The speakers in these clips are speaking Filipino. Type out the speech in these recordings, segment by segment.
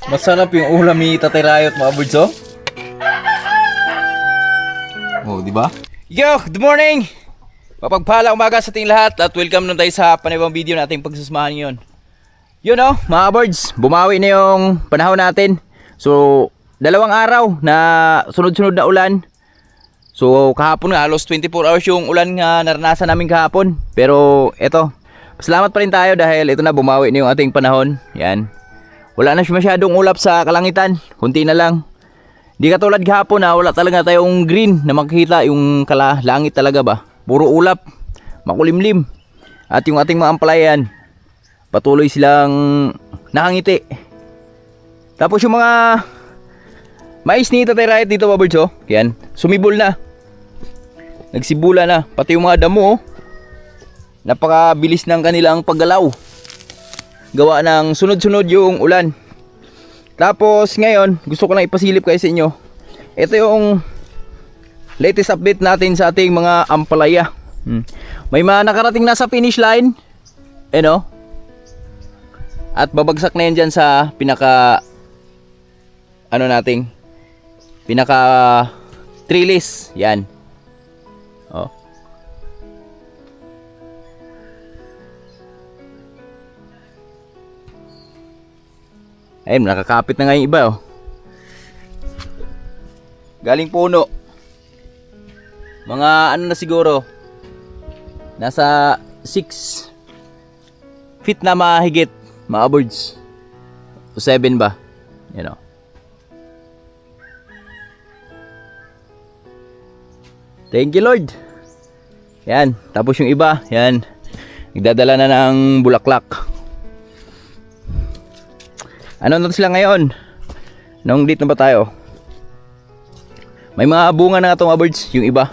Masarap yung ulam ni Tatay Rayot, mga birds, oh. Oh, di ba? Yo, good morning! Mapagpala umaga sa ating lahat at welcome na tayo sa panibang video nating pagsusmahan ngayon. Yun, oh, mga birds, bumawi na yung panahon natin. So, 2 araw na sunod-sunod na ulan. So, kahapon nga, halos 24 hours yung ulan nga naranasan namin kahapon. Pero, eto, salamat pa rin tayo dahil ito na, bumawi na yung ating panahon. Yan. Wala na masyadong ulap sa kalangitan. Kunti na lang. Di katulad kahapon na wala talaga tayong green na makikita yung langit talaga ba. Puro ulap. Makulimlim. At yung ating mga ampalayan, patuloy silang nakangiti. Tapos yung mga mais ni Tatay Rayot dito, mga birds, oh. Yan. Sumibol na. Nagsibula na. Pati yung mga damo, oh. Napakabilis ng kanilang paggalaw. Gawa ng sunod-sunod yung ulan. Tapos ngayon, gusto ko lang ipasilip kayo sa inyo. Ito yung latest update natin sa ating mga ampalaya. May mga nakarating na sa finish line. Ano? At babagsak na yan dyan sa pinaka pinaka trellis. Yan. Oh. Ayun, nakakapit na nga yung iba, oh. Galing puno. Mga ano na siguro, nasa 6 feet na mahigit, mga birds. O 7 ba? You know. Thank you, Lord. Yan, tapos yung iba, yan, nagdadala na ng bulaklak. Ano na sila ngayon? Nung date na ba tayo? May mga bunga na nga itong birds, yung iba.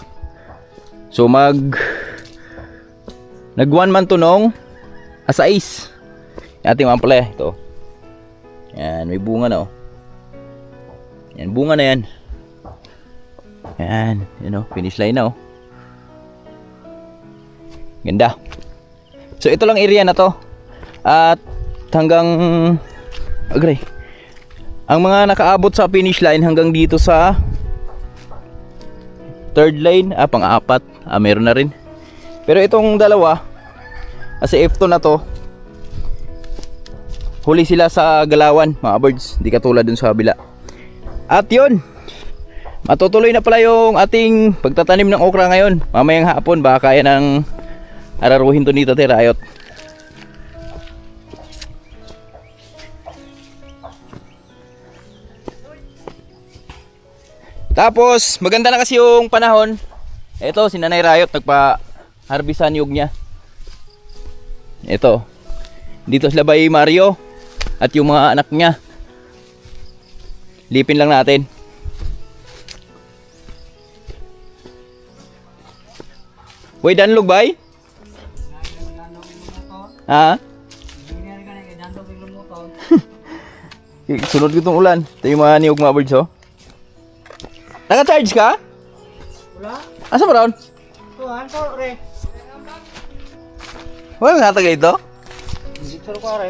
So nag 1 month to nung asais. Yung ating mga pala, ito. Yan, may bunga na, oh. Yan, bunga na yan. Yan, you know, finish line na, oh. Ganda. So ito lang area na to. At hanggang agray. Ang mga nakaabot sa finish line hanggang dito sa 3rd lane, pang-4, meron na rin. Pero itong dalawa, kasi F2 na to, huli sila sa galawan, mga birds, di katulad dun sa kabila. At yun, matutuloy na pala yung ating pagtatanim ng okra ngayon. Mamayang hapon, baka kaya ng araruhin to ni Tatay Rayot. Tapos maganda na kasi yung panahon. Ito si Nanay Rayot nagpa-harvest niyog niya. Ito. Dito sila bay Mario at yung mga anak niya. Lipin lang natin. Way danlog bay? Ha? Sunod ko itong ulan. Ito yung mga niyog, mga birds, oh. Naka-charge ka? Wala. Asa ba ron? Tuhan ko, re. Wala nga tagay ito? Dito ko, re.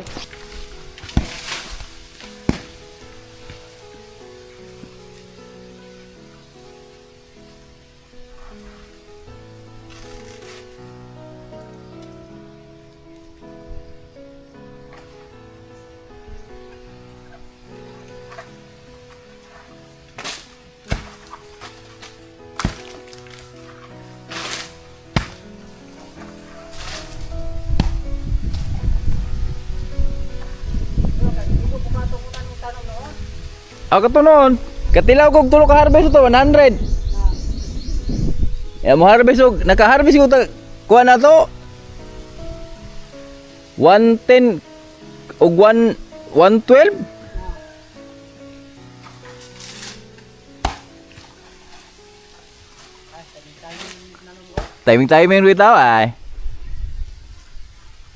Ako to noon. Katilaw kog tulo ka harvest to 100. Ya mo harvest og naka-harvest ko ta kuha na to. 110 og 112. Timing bitaw ay.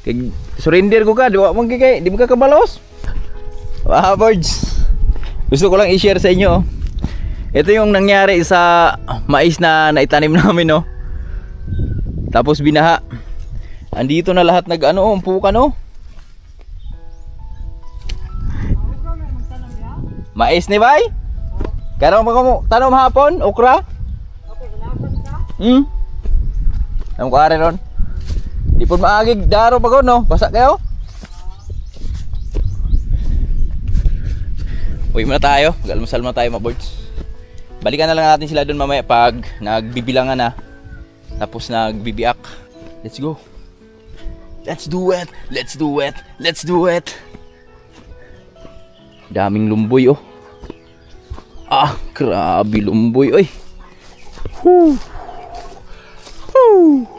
Kay surrender ko ka, di mo kay di mo ka kabalos. Wow, birds. Gusto ko lang i-share sa inyo. Ito yung nangyari sa mais na naitanim namin, no. Tapos binaha. Andito na lahat umpukan, no. Mais ni bay? Karong mo tanom hapon, okra? Anong ko ari ron? Di po maagig daro pa no? Basa kayo? Uwi muna tayo, mag-almusal muna tayo mga boards. Balikan na lang natin sila doon mamaya pag nagbibilangan na. Tapos nagbibiak. Let's go. Let's do it. Let's do it. Let's do it. Daming lumboy oh. Ah, grabe lumboy oy. Whew. Whew.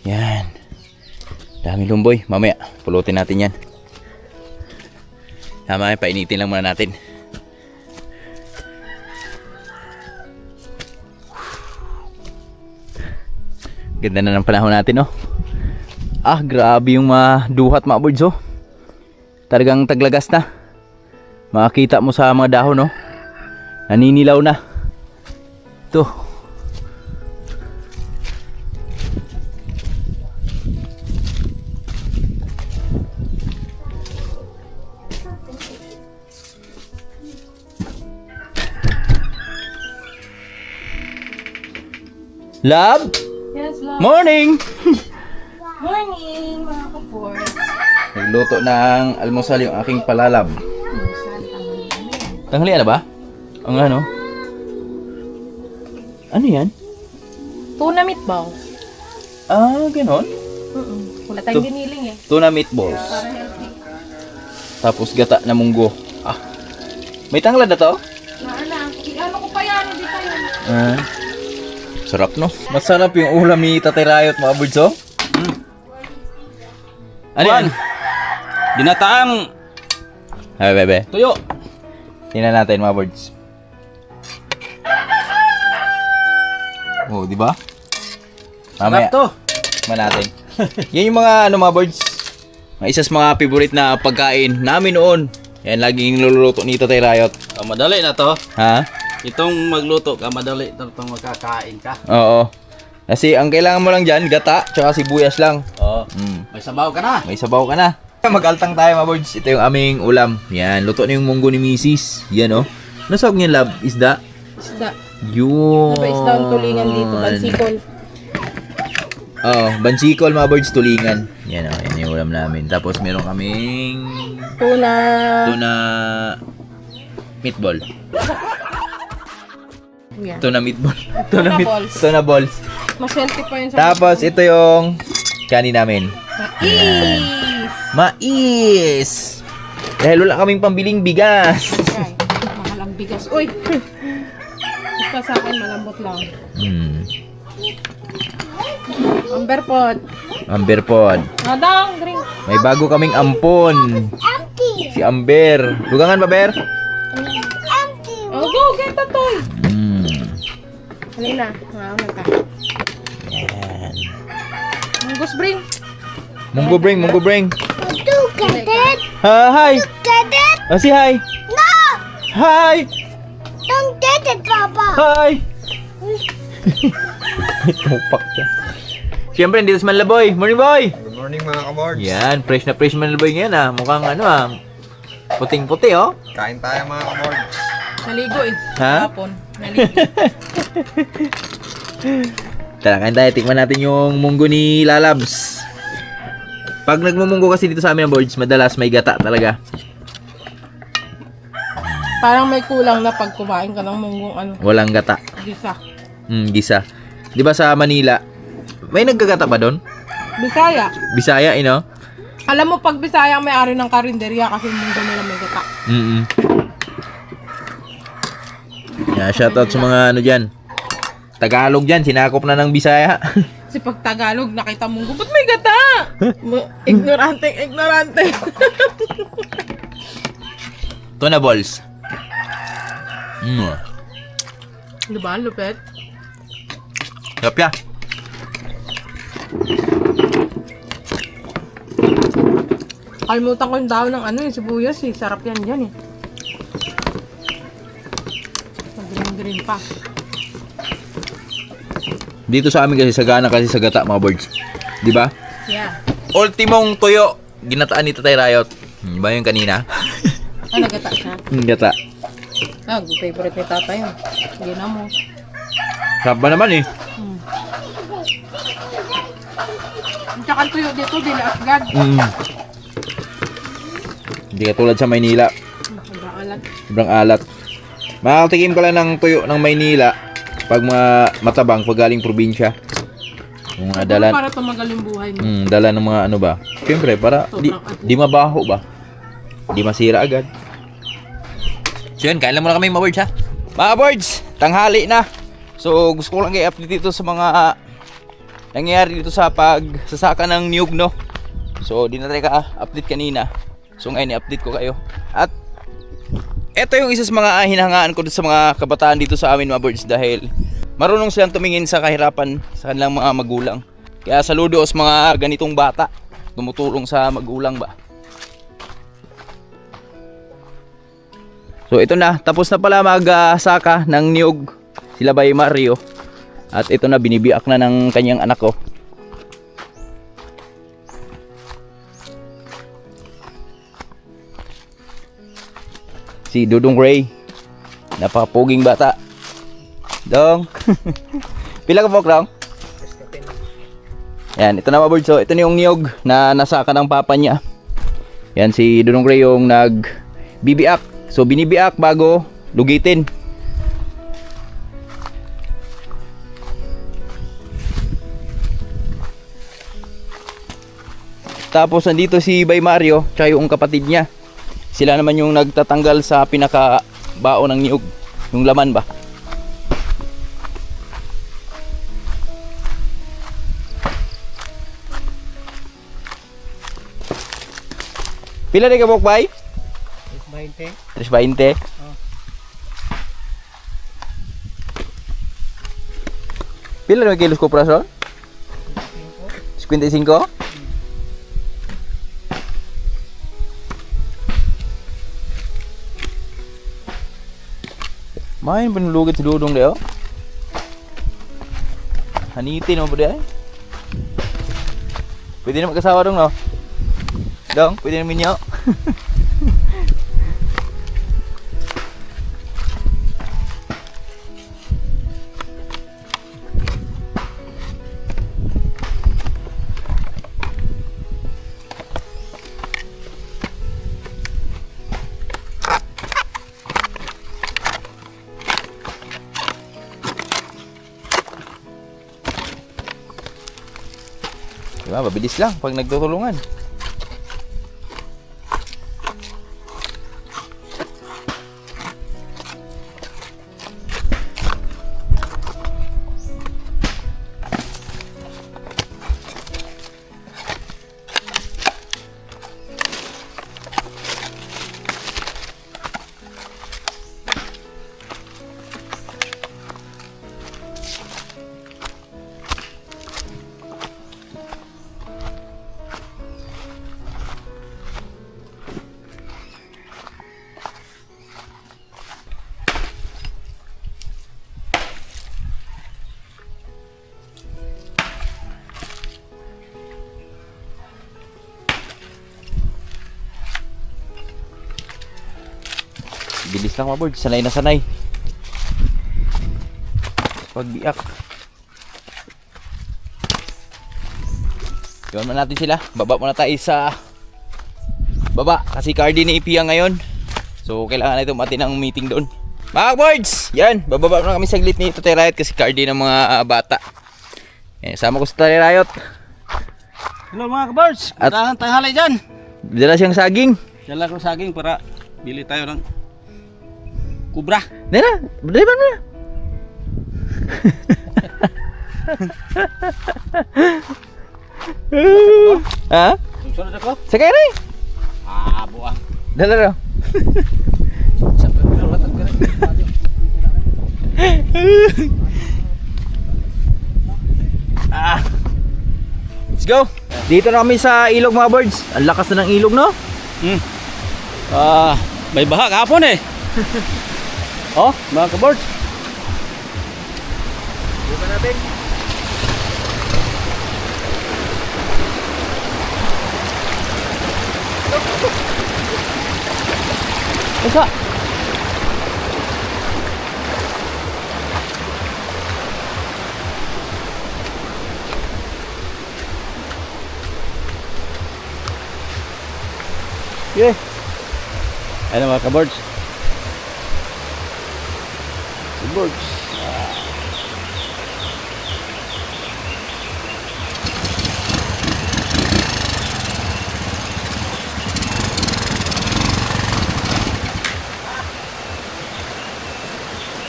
Yan. Dami lumboy. Mamaya, pulutin natin yan. Mamaya, painitin lang muna natin. Ganda na ng panahon natin, oh. Ah, grabe yung maduhat mga birds, oh. Talagang taglagas na. Makakita mo sa mga dahon, oh. Naninilaw na. Ito. Love? Yes, love. Morning! Morning, mga kapor. Nagluto ng almusal yung aking palalab. Tanghalian na ba? Ang ano? Ano yan? Tuna meatball. Ah, ganon? Wala tayong giniling eh. Tuna meatballs. Para healthy. Tapos gata na munggo. Ah. May tanglad na to? Naana, ano ko pa yan, hindi pa yan. Ah. Sarap no? Masarap yung ulam ni Tatay Rayot mga birds oh. Ano yan? Dinataang Ay bebe. tuyo. Tingnan natin mga birds. Oh, di ba? Sarap to. Tingnan natin. Yan yung mga ano mga birds. Mga isa sa mga favorite na pagkain namin noon. Yan laging niluluto ni Tatay Rayot. Madali na to. Ha? Itong magluto ka, madali na itong magkakain ka. Oo. Kasi ang kailangan mo lang dyan, gata, tsaka sibuyas lang. Oo. Mm. May sabaw ka na. May sabaw ka na. Mag-altang tayo mga birds. Ito yung aming ulam. Yan, luto na yung munggo ni Mrs. Yan oh. Nasawag niya love? Isda? Isda. Yun. Ano ba isda ang tulingan dito? Bansikol. Oo, bansikol mga birds, tulingan. Yan oh, yan yung ulam namin. Tapos meron kaming Tuna. tuna meatball. Yan. Tuna meatball. Tuna balls. Tuna balls. Mas healthy pa yun sa Tapos ito yung kanin namin. Mais! Mais! Dahil wala kaming pambiling bigas. Ay, mahal ang bigas. Uy! Basta sa akin, malambot lang. Amber pod. Amber pod. Nadang, drink. May bago kaming ampon. Si Amber. Dugangan ba, Ber? Oh, go, get the toy. Halina, mauna ka. Yan. Munggos bring. Munggo bring, munggo bring. Look at it! Hi! Get it! Oh, si hi! No! Hi! Don't get it, Papa! Hi! Tupak siya. Siyempre, dito sa Manlaboy. Morning, boy! Good morning mga kabords. Yan, fresh na fresh Manlaboy ngayon ah. Mukhang ano ah. Puting-puti oh. Kain tayo mga kabords. Naligo eh. Ha? Hapon. Naligo. Tara, kain tayo. Tikman natin yung munggo ni Lalabs. Pag nagmumunggo kasi dito sa amin ng boards, madalas may gata talaga. Parang may kulang na pag kumain ka ng munggong ano. Walang gata. Gisa. Gisa. Di ba sa Manila, may naggagata ba doon? Bisaya. Bisaya, you know? Alam mo pag Bisaya ang may-ari ng karinderya kasi munggo nila may gata. Yeah, shoutout sa mga ano dyan. Tagalog dyan, sinakop na ng Bisaya. Kasi pag Tagalog, nakita munggo, ba't may gata? Ignorante, ignorante. Tuna balls. Diba, lupet? Sarap ya. Kalimutan ko yung daw ng ano yung sibuyas eh. Sarap yan dyan eh. Mag-green pa. Dito sa amin kasi sagana kasi sa gata mga birds. Di ba? Yeah. Ultimong tuyo. Ginataan ni Tatay Rayot. Ba yung kanina? Ano gata siya? Gata. Ah, favorite ni tatay yun. Hindi na mo. Sarap ba naman eh? Tsaka ang tuyo dito, dili asgad. Hindi katulad sa Maynila. Sobrang alat. Sobrang alat. Makakatikim ka lang ng tuyo ng Maynila pag matabang pag galing probinsya. Yung mga dala, Para tumagal yung buhay mo. dala ng mga ano ba? Siyempre para di mabaho ba? Di masira agad. So yun, kain lang muna kami mga birds ha. Mga birds, tanghali na. So gusto ko lang i-update dito sa mga nangyayari dito sa pagsasaka ng niyog, no? So di na tayo ka-update kanina. So ngayon i-update ko kayo. At eto yung isa sa mga hinahangaan ko sa mga kabataan dito sa amin mga birds dahil marunong silang tumingin sa kahirapan sa kanilang mga magulang. Kaya saludo sa mga ganitong bata, tumutulong sa magulang ba. So ito na, tapos na pala magsaka ng niyog sila Bay Mario. At ito na, binibiak na ng kanyang anak ko. Si Dudong Ray, napakapuging bata. Dong. Pila ka pok, Dong? Yan, ito na mga birds. So, ito na yung niyog na nasaka ng papa niya. Yan, si Dudong Ray yung nagbibiak. So, binibiak bago lugitin. Tapos, nandito si Bay Mario, tsaka yung kapatid niya. Sila naman yung nagtatanggal sa pinaka-bao ng niyog. Yung laman ba? Pila rin ka bok bay? 320. 320? Pila rin kilos ko praso? 55? Main penulugit si Dudong deh, oh. Hanitin mo ba deh? Pwede na magkasawa dong, no? Dong, pwede na minyo. Diba, mabilis lang pag nagtutulungan. Bilis lang mga birds, sanay na sanay. Pagbiak. Iwan man natin sila. Baba muna tayo sa baba kasi Cardi ni Ipia ngayon. So kailangan natin umati ng meeting doon. Mga birds, yan, bababa muna kami saglit ni Tatay Rayot kasi Cardi ng mga bata. Yan, sama ko sa Tatay Rayot. Hello mga kabars, At- at tanghali dyan. Dala siyang saging. Dala ko saging para bili tayo ng kubra. Nena, berdaiman mo na. Ha? Sunod ako. Sakay rin. Buah. Dala rin. Let's go. Dito na kami sa ilog mga birds. Ang lakas na ng ilog, no? May baha kahapon eh. Oh, mga kabars. Buka natin. Isa. Yeah. Ano mga kabords? Kabords.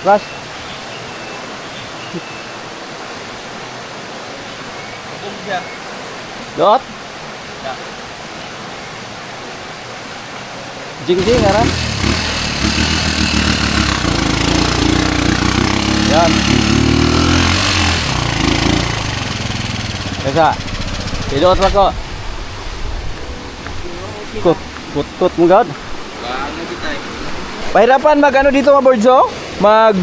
Rush. Dot. Jing-jing aran. Yan. Kesa. Idot ra ko. Kut mo gawd. Pahirapan mag-ano dito mga birds oh. Mag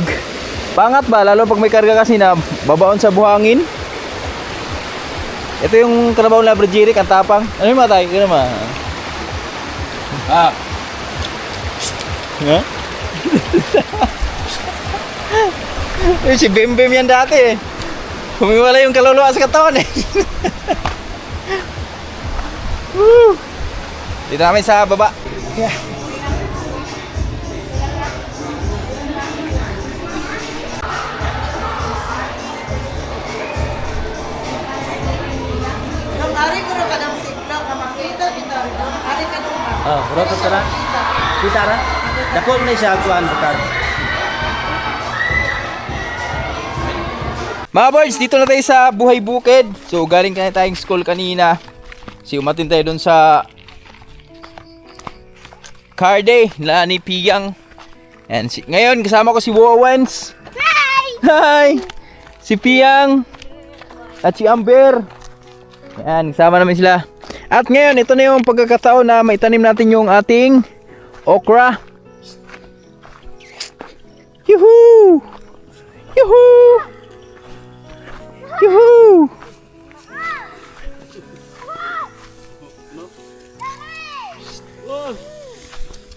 pangat ba lalo pag may karga kasi na babaon sa buhangin. Ito yung kalabaw na Bridgeric ang tapang. Ano yung matay? Ano ma? Ah. Ha? Eh, si Bim Bim yan dati eh. Humiwala yung kaluluwa sa katawan eh. Woo! Dito namin sa baba. Yeah. Oh, rotot ka na? Kita na? Dako na siya kuan bakal. Mga boys, dito na tayo sa Buhay Bukid. So galing ka na tayong school kanina. Si umatin tayo dun sa car day na ni Piyang. And ngayon kasama ko si Wowens. Hi! Hi! Si Piyang at si Amber. Yan, kasama namin sila. At ngayon, ito na yung pagkakataon na maitanim natin yung ating okra. Yuhuu! Yuhuu! Yuhuu!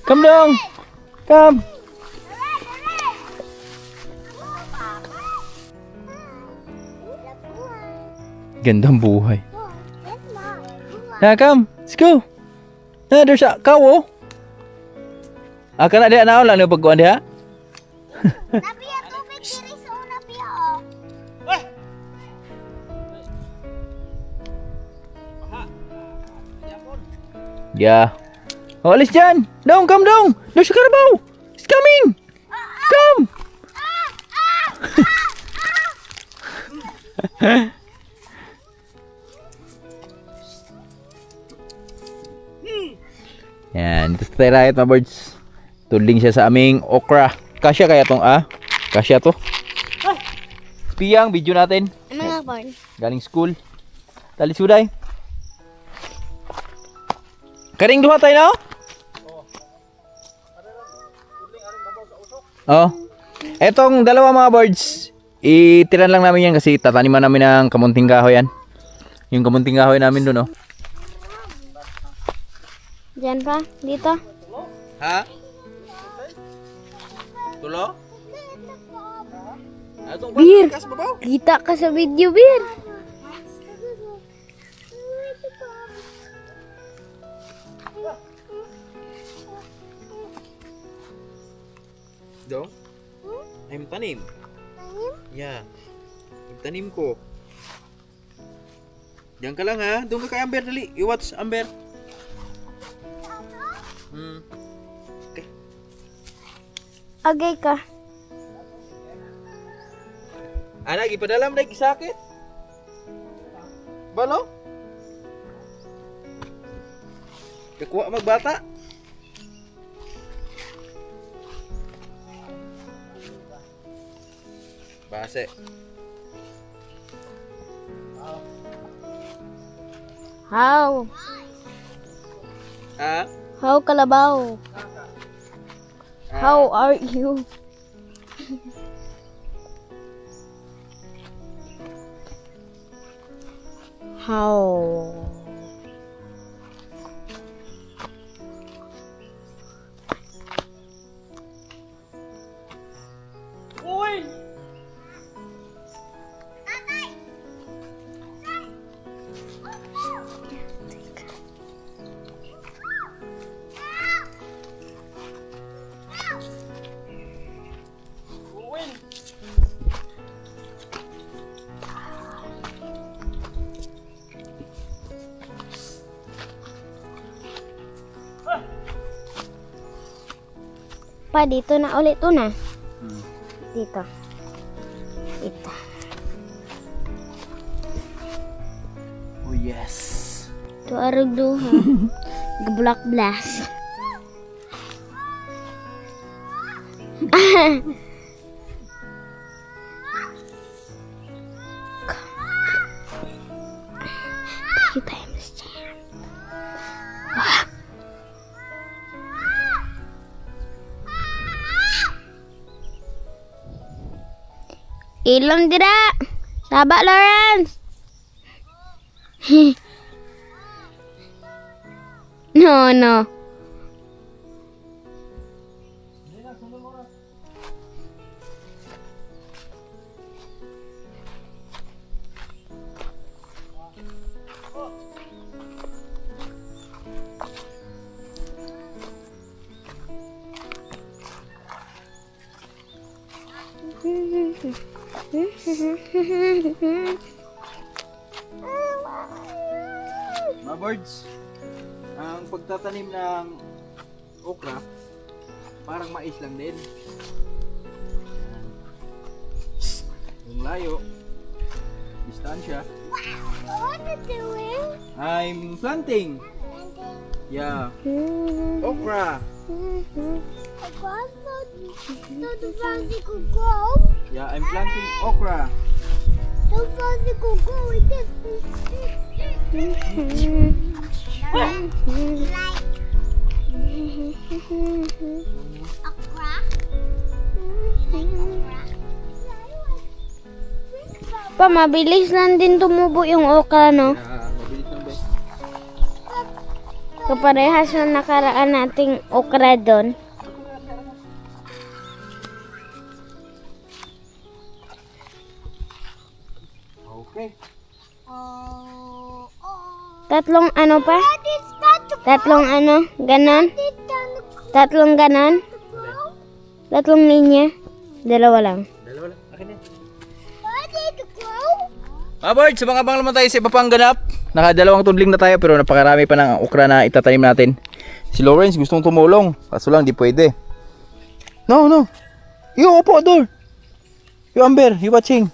Come dong! Come! Gandang buhay. Na, come. Let's go. Na, there's a cow, oh. Kana dia naon lang no pagkuan dia. Nabiya tubig diri sa una piya oh. Yeah. Oh, alis dyan. Dong, come dong. There's a carabao. It's coming. Come. Yan, dito tayo lahit mga birds. Tudling siya sa aming okra. Kasya kaya tong Kasya to. Piyang, video natin. Mga barn. Galing school. Tali suday. Karing duha tayo na? Oh. Etong dalawa mga birds, itiran lang namin yan kasi tataniman namin ng kamunting kahoy yan. Yung kamunting kahoy namin doon, oh. Diyan pa, dito. Ha? Tulo? Bir, kita ka sa video, Bir. Do? Ay, tanim. Yeah. Tanim ko. Diyan ka lang ha. Doon ka kay Amber, dali. I-watch Amber. Okay. Agay ka. Anak, ipadalam na sakit. Balo? Kakuha magbata. Base. How? Ha? How kalabaw? How are you? How? Pa, dito na ulit to na. Dito. Dito. Oh yes. Ito arog duha. Gablak blast. Few times. Ilong dira. Sabak Lawrence. No. Mga birds, ang pagtatanim ng okra, parang mais lang din. Ayan. Yung layo, distansya. What are you doing? I'm planting. Yeah. Okra. So the fancy could go. Yeah, I'm planting okra. So fancy could go with this. Okra? Pa, mabilis lang din tumubo yung okra, no? Yeah, mabilis lang ba? Kaparehas na nakaraan nating okra doon. Okay. Tatlong ano pa? Tatlong ano? Ganon? Tatlong ganon? Tatlong linya? Dalawa lang. Dalawa lang. Akin yan. Mga birds, abang-abang naman tayo sa iba pang ganap. Nakadalawang tudling na tayo pero napakarami pa ng okra na itatanim natin. Si Lawrence gustong tumulong, kaso lang di pwede. No. Yo, upo, door. Yo, Amber, you watching.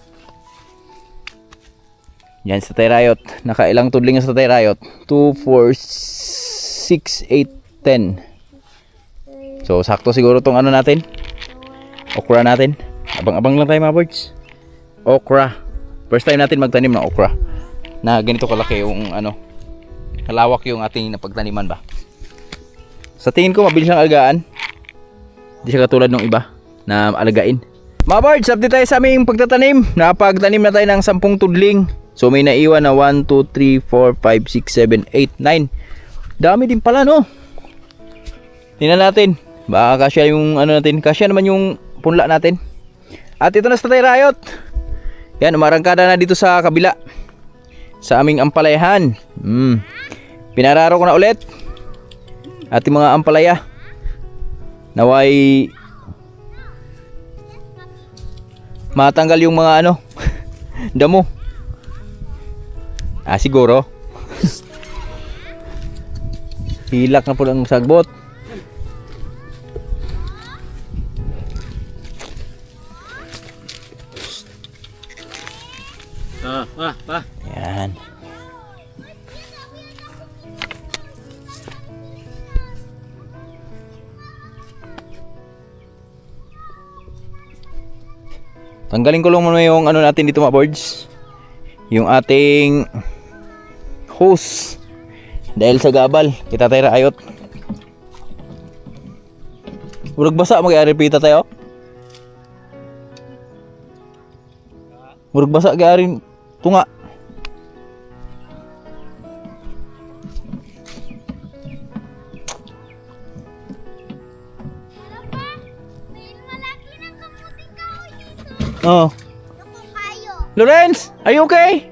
Yan sa Tayrayot. Nakailang tudling na sa Tayrayot. 2, 4, 6, 8, 10. So, sakto siguro tong ano natin. Okra natin. Abang-abang lang tayo mga birds. Okra. First time natin magtanim ng okra. Na ganito kalaki yung ano. Kalawak yung ating napagtaniman ba. Sa tingin ko mabilis ang alagaan. Hindi siya katulad ng iba na alagain. Mga birds, update tayo sa aming pagtatanim. Napagtanim na tayo ng 10 tudling. So may naiwan na 1, 2, 3, 4, 5, 6, 7, 8, 9. Dami din pala no. Tingnan natin. Baka kasya yung ano natin. Kasya naman yung punla natin. At ito na sa Tayrayot. Yan, umarangkada na dito sa kabila. Sa aming ampalayahan. Pinararo ko na ulit. Ating mga ampalaya. Naway matanggal yung mga ano damo. Siguro. Hilak na po ang sagbot. Pa. Yan. Tanggalin ko lang muna yung ano natin dito mga birds. Yung ating hose. Dahil sa gabal, kita tayo ayot. Murag basa mag-aripita tayo. Murag basa kaya tunga. Oh. Lawrence, are you okay?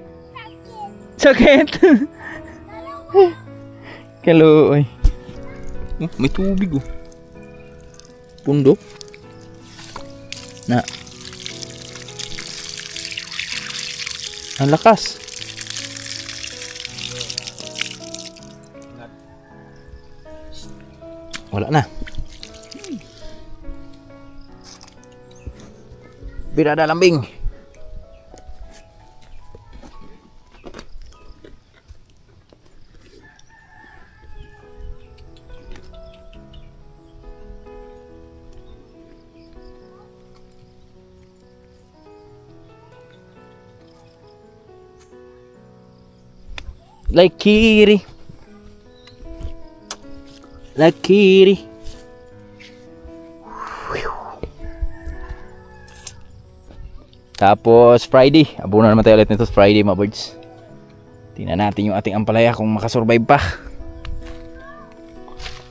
Sakit. Kaloy. May tubig oh. Pundok. Na. Ang lakas. Wala na. Pirada lambing. Lakiri. Lakiri. Tapos Friday, abunan naman tayo ulit nito Friday mga birds. Tingnan natin yung ating ampalaya kung makasurvive pa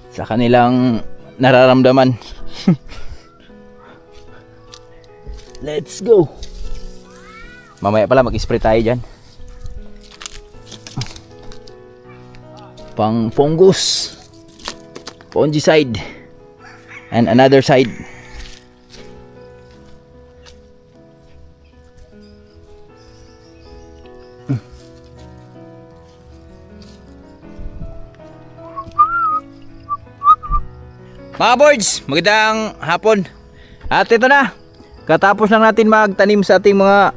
sa kanilang nararamdaman. Let's go. Mamaya pala mag-spray tayo dyan. Pang fungus, fungicide, and another side. Mga boards, magandang hapon. At ito na, katapos lang natin magtanim sa ating mga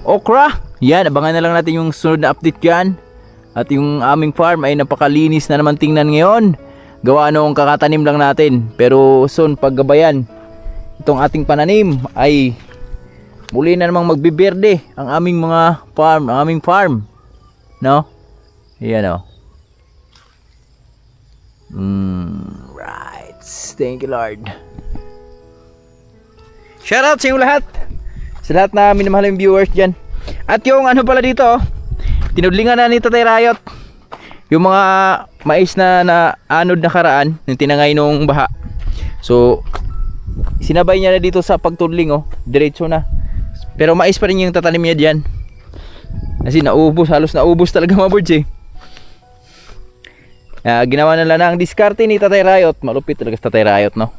okra. Yan, abangan na lang natin yung sunod na update dyan. At yung aming farm ay napakalinis na naman tingnan ngayon. Gawa noong kakatanim lang natin. Pero soon paggabayan, itong ating pananim ay muli na namang magbiberde ang aming mga farm, ang aming farm. No? Yan o. Right. Thank you Lord. Shoutout sa inyong lahat. Sa lahat na minamahal yung viewers dyan. At yung ano pala dito, tinudlingan na ni Tatay Riot yung mga mais na anod na karaan, yung tinangay nung baha. So sinabay niya na dito sa pagtudling, oh, diretso na. Pero mais pa rin yung tatanim niya dyan. Kasi naubos, halos naubos talaga mga birds eh. Ginawa na lang ang diskarte ni Tatay Riot. Malupit talaga sa Tatay Riot, no?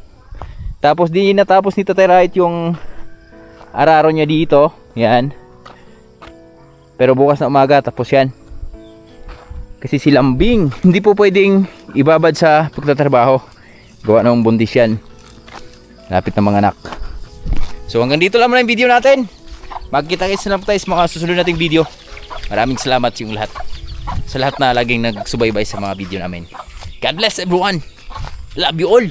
Tapos di natapos ni Tatay Riot yung araro niya dito. Yan. Pero bukas na umaga tapos yan. Kasi si Lambing hindi po pwedeng ibabad sa pagtatrabaho. Gawa ng bundis yan. Lapit ng mga anak. So hanggang dito lang muna yung video natin. Magkita-kits na lang tayo sa mga susunod nating video. Maraming salamat sa inyong lahat. Sa lahat na laging nagsubaybay sa mga video namin. God bless everyone. Love you all.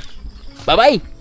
Bye bye.